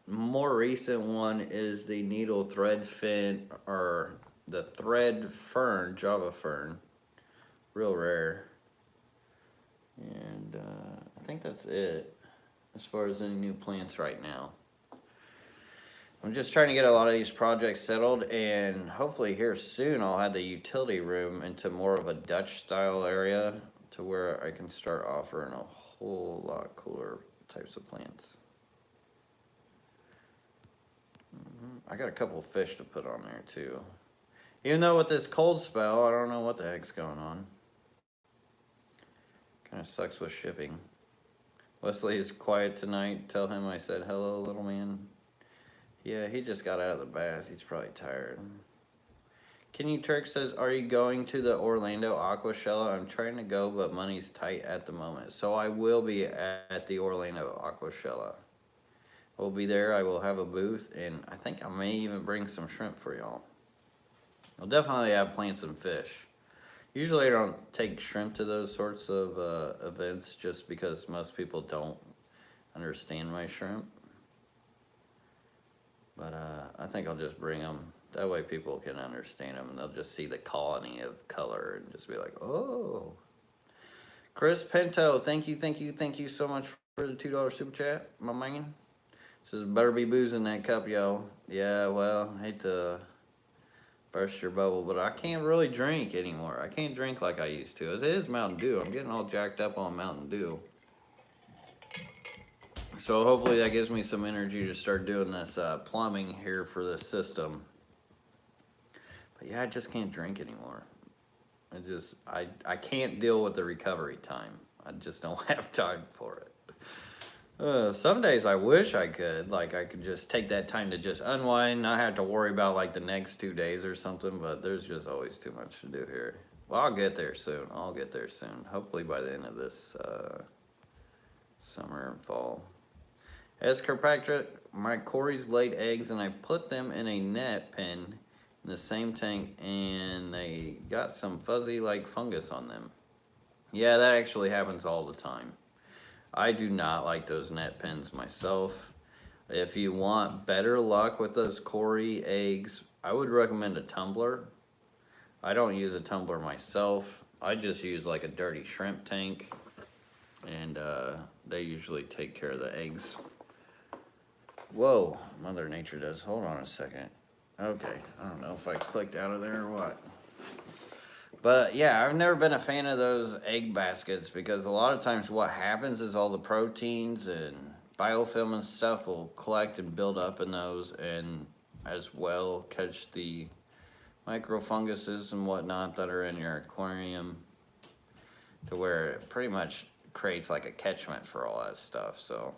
A: more recent one is the needle thread fin, or the thread fern, Java fern. Real rare. And I think that's it as far as any new plants right now. I'm just trying to get a lot of these projects settled, and hopefully here soon I'll have the utility room into more of a Dutch style area to where I can start offering a whole lot cooler types of plants. I got a couple of fish to put on there too. Even though with this cold spell, I don't know what the heck's going on. Kind of sucks with shipping. Wesley is quiet tonight. Tell him I said hello, little man. Yeah, he just got out of the bath. He's probably tired. Kenny Turk says, are you going to the Orlando Aquashella? I'm trying to go, but money's tight at the moment. So I will be at the Orlando Aquashella. I will be there. I will have a booth, and I think I may even bring some shrimp for y'all. I'll definitely have plants and fish. Usually I don't take shrimp to those sorts of events just because most people don't understand my shrimp. But I think I'll just bring them. That way people can understand them and they'll just see the colony of color and just be like, oh. Chris Pinto, thank you so much for the $2 super chat, my man. Says, better be boozing that cup, yo. Yeah, well, I hate to burst your bubble, but I can't really drink anymore. I can't drink like I used to. It is Mountain Dew. I'm getting all jacked up on Mountain Dew. So hopefully that gives me some energy to start doing this plumbing here for this system. But yeah, I just can't drink anymore. I can't deal with the recovery time. I just don't have time for it. Some days I wish I could. Like I could just take that time to just unwind, not have to worry about like the next 2 days or something, but there's just always too much to do here. Well, I'll get there soon. Hopefully by the end of this summer and fall. As Kirkpatrick, my Corys laid eggs and I put them in a net pen in the same tank and they got some fuzzy like fungus on them. Yeah, that actually happens all the time. I do not like those net pens myself. If you want better luck with those Cory eggs, I would recommend a tumbler. I don't use a tumbler myself. I just use like a dirty shrimp tank and they usually take care of the eggs. Whoa, Mother Nature does. Hold on a second. Okay, I don't know if I clicked out of there or what. But yeah, I've never been a fan of those egg baskets because a lot of times what happens is all the proteins and biofilm and stuff will collect and build up in those and as well catch the microfunguses and whatnot that are in your aquarium to where it pretty much creates like a catchment for all that stuff. So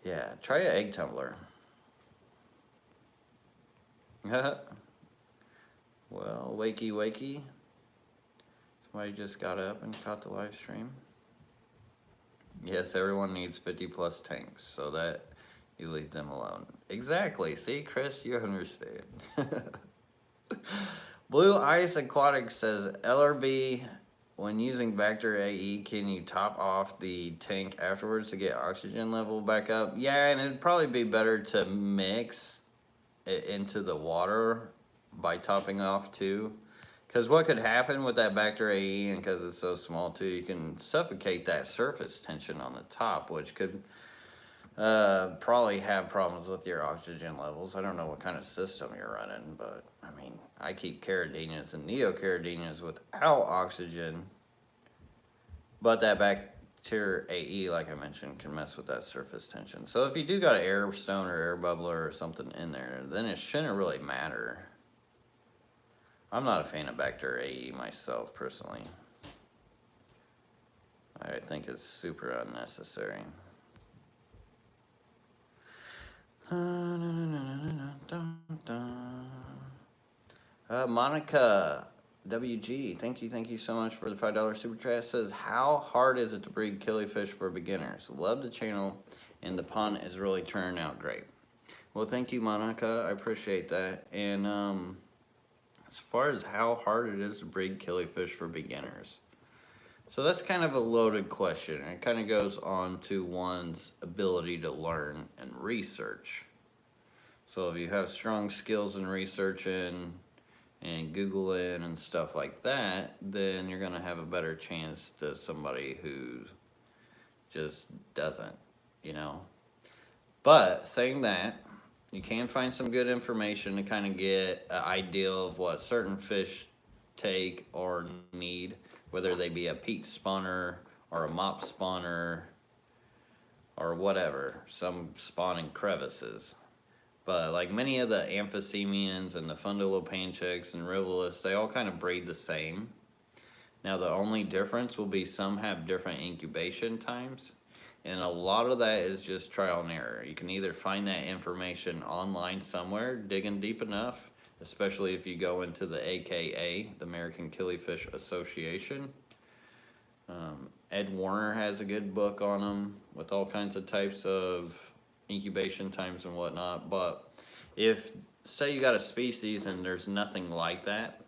A: yeah, try an egg tumbler. Well, wakey. Somebody just got up and caught the live stream. Yes, everyone needs 50 plus tanks so that you leave them alone. Exactly. See, Chris, you understand. Blue Ice Aquatics says, LRB, when using Vector AE, can you top off the tank afterwards to get oxygen level back up? Yeah, and it'd probably be better to mix it into the water by topping off too. Because what could happen with that Vector AE, and because it's so small too, you can suffocate that surface tension on the top, which could Probably have problems with your oxygen levels. I don't know what kind of system you're running, but I mean, I keep caridinias and neocaridinias without oxygen, but that bacteria AE, like I mentioned, can mess with that surface tension. So if you do got an air stone or air bubbler or something in there, then it shouldn't really matter. I'm not a fan of bacteria AE myself, personally. I think it's super unnecessary. Monica WG, thank you so much for the $5 super chat. Says, how hard is it to breed killifish for beginners? Love the channel, and the pond is really turning out great. Well, thank you, Monica. I appreciate that. And as far as how hard it is to breed killifish for beginners, so that's kind of a loaded question. It kind of goes on to one's ability to learn and research. So if you have strong skills in researching and Googling and stuff like that, then you're gonna have a better chance to somebody who just doesn't, you know. But saying that, you can find some good information to kind of get an idea of what certain fish take or need, whether they be a peak spawner or a mop spawner or whatever. Some spawn in crevices. But like many of the amphicemians and the fundulopancheks and rivulus, they all kind of breed the same. Now the only difference will be some have different incubation times, and a lot of that is just trial and error. You can either find that information online somewhere, digging deep enough, especially if you go into the AKA, the American Killifish Association. Ed Warner has a good book on them with all kinds of types of incubation times and whatnot. But if, say you got a species and there's nothing like that,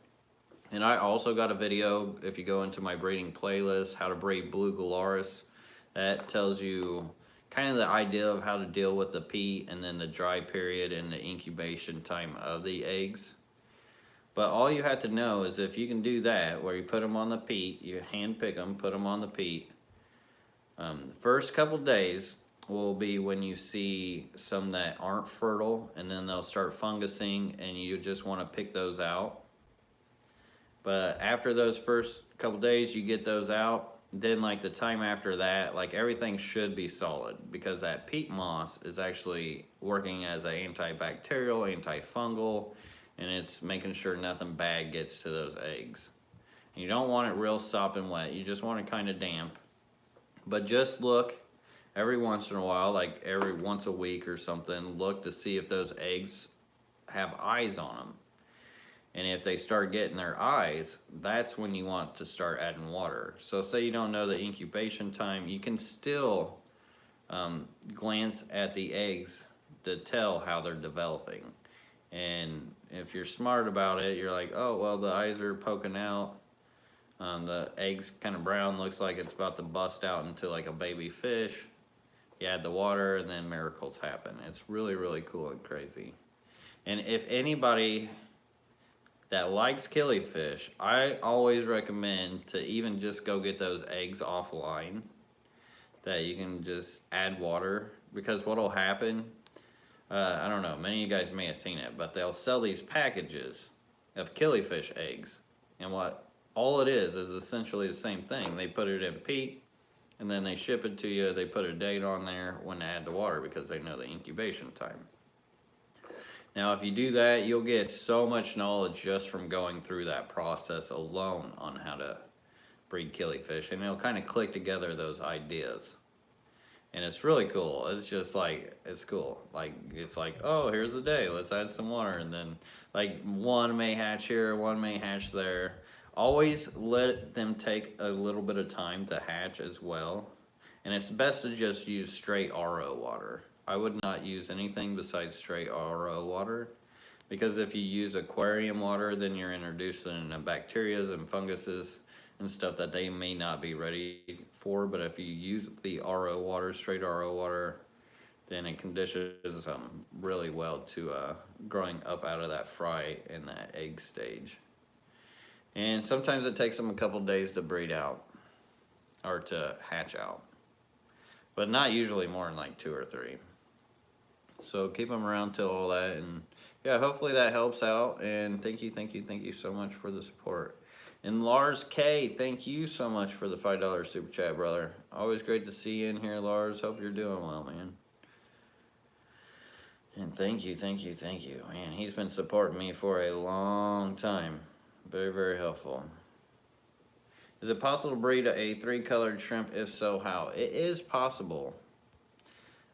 A: and I also got a video, if you go into my breeding playlist, how to breed blue gularis, that tells you kind of the idea of how to deal with the peat and then the dry period and the incubation time of the eggs. But all you have to know is if you can do that, where you put them on the peat, you hand pick them, put them on the peat. The first couple days will be when you see some that aren't fertile, and then they'll start fungusing, and you just want to pick those out. But after those first couple days, you get those out. Then like the time after that, like everything should be solid, because that peat moss is actually working as an antibacterial, antifungal, and it's making sure nothing bad gets to those eggs. You don't want it real sopping wet. You just want it kind of damp. But just look every once in a while, like every once a week or something, look to see if those eggs have eyes on them. And if they start getting their eyes, that's when you want to start adding water. So say you don't know the incubation time, you can still glance at the eggs to tell how they're developing. And if you're smart about it, you're like, oh, well, the eyes are poking out. The egg's kind of brown, looks like it's about to bust out into like a baby fish. You add the water, and then miracles happen. It's really, really cool and crazy. And if anybody that likes killifish, I always recommend to even just go get those eggs offline, that you can just add water, because what'll happen, I don't know, many of you guys may have seen it, but they'll sell these packages of killifish eggs, and what all it is essentially the same thing. They put it in peat, and then they ship it to you. They put a date on there when to add the water, because they know the incubation time. Now, if you do that, you'll get so much knowledge just from going through that process alone on how to breed killifish, and it'll kind of click together those ideas. And it's really cool. It's just like, it's cool. Like, it's like, oh, here's the day, let's add some water. And then like one may hatch here, one may hatch there. Always let them take a little bit of time to hatch as well. And it's best to just use straight RO water. I would not use anything besides straight RO water, because if you use aquarium water, then you're introducing bacteria and funguses and stuff that they may not be ready for. But if you use the RO water, straight RO water, then it conditions them really well to growing up out of that fry in that egg stage. And sometimes it takes them a couple days to breed out or to hatch out. but not usually more than like 2 or 3. So keep them around till all that, and yeah, hopefully that helps out. And thank you so much for the support. And Lars K, thank you so much for the $5 super chat, brother. Always great to see you in here, Lars. Hope you're doing well, man. And thank you. Man, he's been supporting me for a long time. Very, very helpful. Is it possible to breed a 3-colored shrimp? If so, how? It is possible.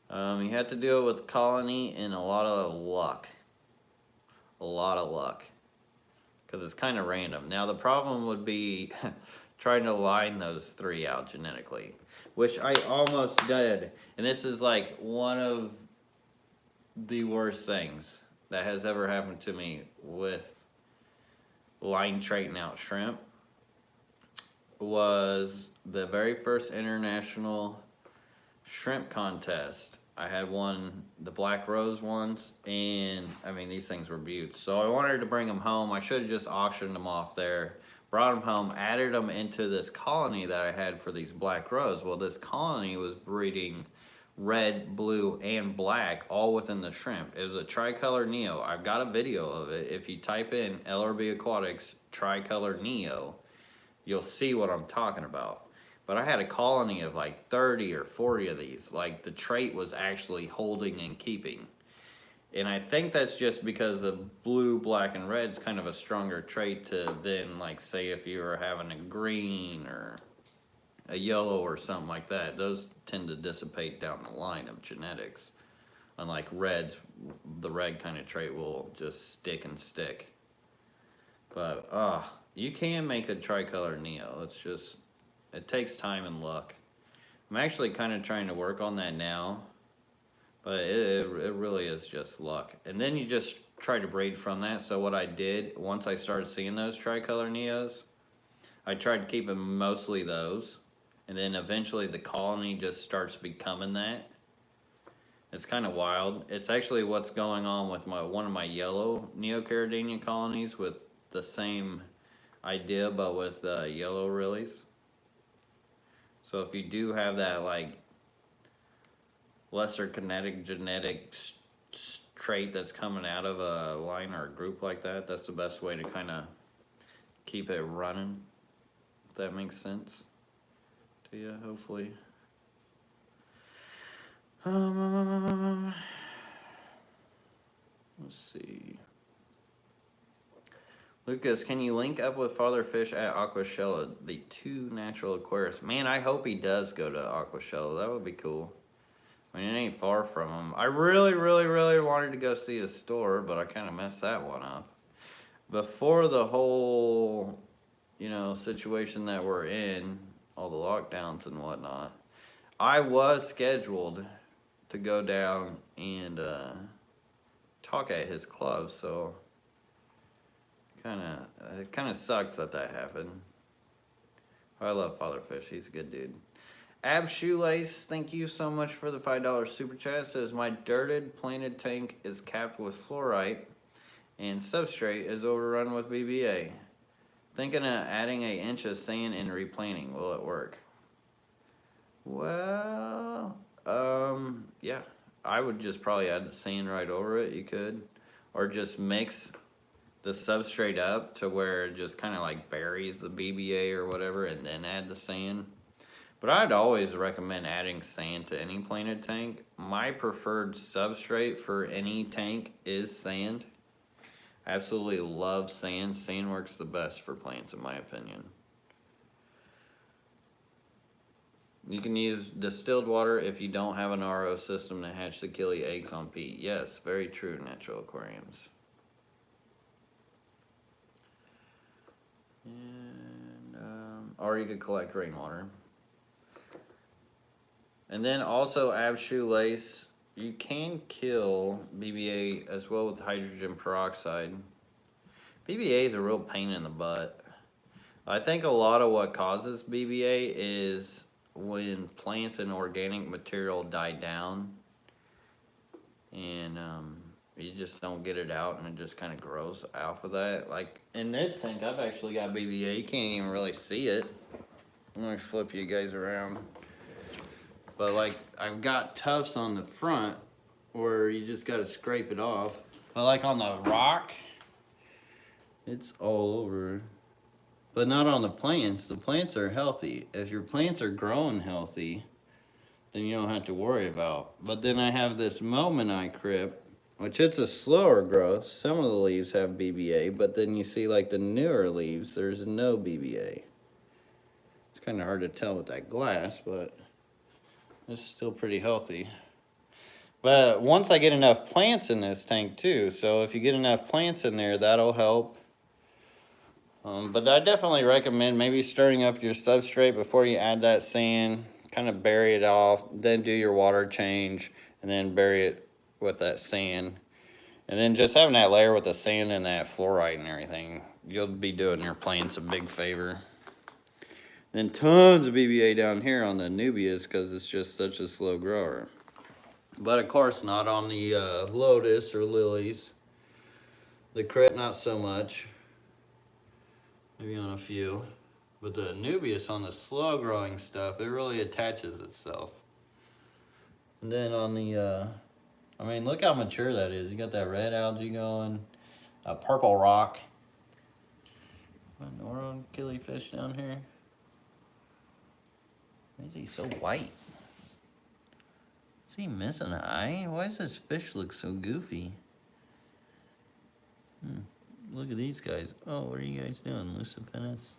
A: You have to deal with colony and a lot of luck. Because it's kind of random. Now, the problem would be trying to line those 3 out genetically, which I almost did. And this is like one of the worst things that has ever happened to me with line traiting out shrimp. Was the very first international shrimp contest. I had won the black rose ones, and I mean, these things were beauts. So I wanted to bring them home. I should have just auctioned them off there, brought them home, added them into this colony that I had for these black rose. Well, this colony was breeding red, blue, and black all within the shrimp. It was a tricolor Neo. I've got a video of it. If you type in LRB Aquatics tricolor Neo, you'll see what I'm talking about. But I had a colony of like 30 or 40 of these. Like, the trait was actually holding and keeping. And I think that's just because the blue, black, and red is kind of a stronger trait to then, like, say if you were having a green or a yellow or something like that. Those tend to dissipate down the line of genetics. Unlike reds, the red kind of trait will just stick and stick. But, you can make a tricolor Neo. It's just, it takes time and luck. I'm actually kind of trying to work on that now, but it really is just luck. And then you just try to breed from that. So what I did, once I started seeing those tricolor Neos, I tried keeping mostly those. And then eventually the colony just starts becoming that. It's kind of wild. It's actually what's going on with one of my yellow Neocaridania colonies, with the same idea, but with yellow rillies. So if you do have that like lesser kinetic genetic trait that's coming out of a line or a group like that, that's the best way to kind of keep it running, if that makes sense to you, hopefully. Let's see. Lucas, can you link up with Father Fish at Aquashella, the 2 natural aquariums? Man, I hope he does go to Aquashella. That would be cool. I mean, it ain't far from him. I really wanted to go see his store, but I kind of messed that one up. Before the whole, situation that we're in, all the lockdowns and whatnot, I was scheduled to go down and talk at his club, so it kind of sucks that happened. I love Father Fish. He's a good dude. Ab Shoelace, thank you so much for the $5 super chat. It says, my dirted planted tank is capped with fluorite and substrate is overrun with BBA. Thinking of adding an inch of sand and replanting. Will it work? Well, yeah. I would just probably add the sand right over it. You could. Or just mix the substrate up to where it just kind of like buries the BBA or whatever, and then add the sand. But I'd always recommend adding sand to any planted tank. My preferred substrate for any tank is sand. I absolutely love sand. Sand works the best for plants, in my opinion. You can use distilled water if you don't have an RO system to hatch the killie eggs on peat. Yes, very true, natural aquariums. And, or you could collect rainwater. And then also, Ab Shoelace, you can kill BBA as well with hydrogen peroxide. BBA is a real pain in the butt. I think a lot of what causes BBA is when plants and organic material die down, and you just don't get it out, and it just kind of grows off of that. Like in this tank, I've actually got BBA. You can't even really see it. I'm gonna flip you guys around. But like, I've got tufts on the front where you just gotta scrape it off. But like on the rock, it's all over. But not on the plants. The plants are healthy. If your plants are growing healthy, then you don't have to worry about. But then I have this Momini Crypt, which it's a slower growth. Some of the leaves have BBA, but then you see like the newer leaves, there's no BBA. It's kind of hard to tell with that glass, but it's still pretty healthy. But once I get enough plants in this tank too, so if you get enough plants in there, that'll help. But I definitely recommend maybe stirring up your substrate before you add that sand. Kind of bury it off, then do your water change, and then bury it with that sand. And then just having that layer with the sand and that fluorite and everything, you'll be doing your plants a big favor. Then tons of BBA down here on the Nubias because it's just such a slow grower. But of course not on the lotus or lilies. The crit not so much. Maybe on a few. But the Nubius on the slow growing stuff, it really attaches itself. And then on the, I mean, look how mature that is. You got that red algae going, a purple rock. What in the world, killifish down here? Why is he so white? Is he missing an eye? Why does this fish look so goofy? Look at these guys. Oh, what are you guys doing, Lucipennis?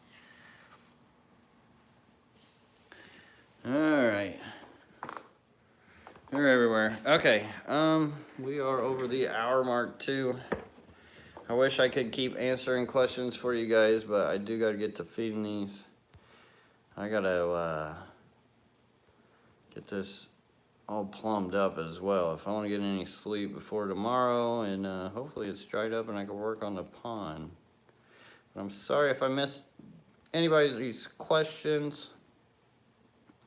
A: Alright. They're everywhere. Okay, we are over the hour mark too. I wish I could keep answering questions for you guys, but I do gotta get to feeding these. I gotta get this all plumbed up as well if I want to get any sleep before tomorrow, and hopefully it's dried up and I can work on the pond. But I'm sorry if I missed anybody's questions.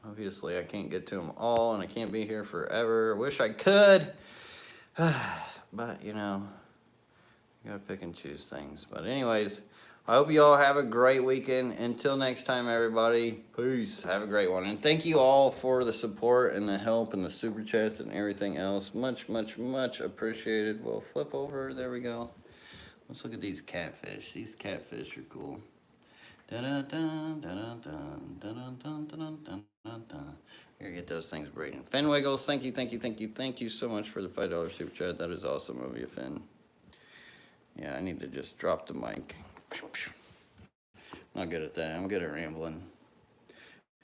A: Obviously I can't get to them all and I can't be here forever. I wish I could, but you know, you gotta pick and choose things. But anyways, I hope you all have a great weekend. Until next time, everybody, peace. Have a great one. And thank you all for the support and the help and the super chats and everything else. Much, much, much appreciated. We'll flip over. There we go. Let's look at these catfish. These catfish are cool. Dun-dun-dun, dun-dun-dun, dun-dun-dun, dun-dun-dun, dun-dun. Here, get those things breeding. Finn Wiggles, thank you, thank you, thank you, thank you so much for the $5 super chat. That is awesome of you, Finn. Yeah, I need to just drop the mic. Not good at that. I'm good at rambling.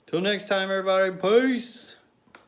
A: Till next time, everybody. Peace.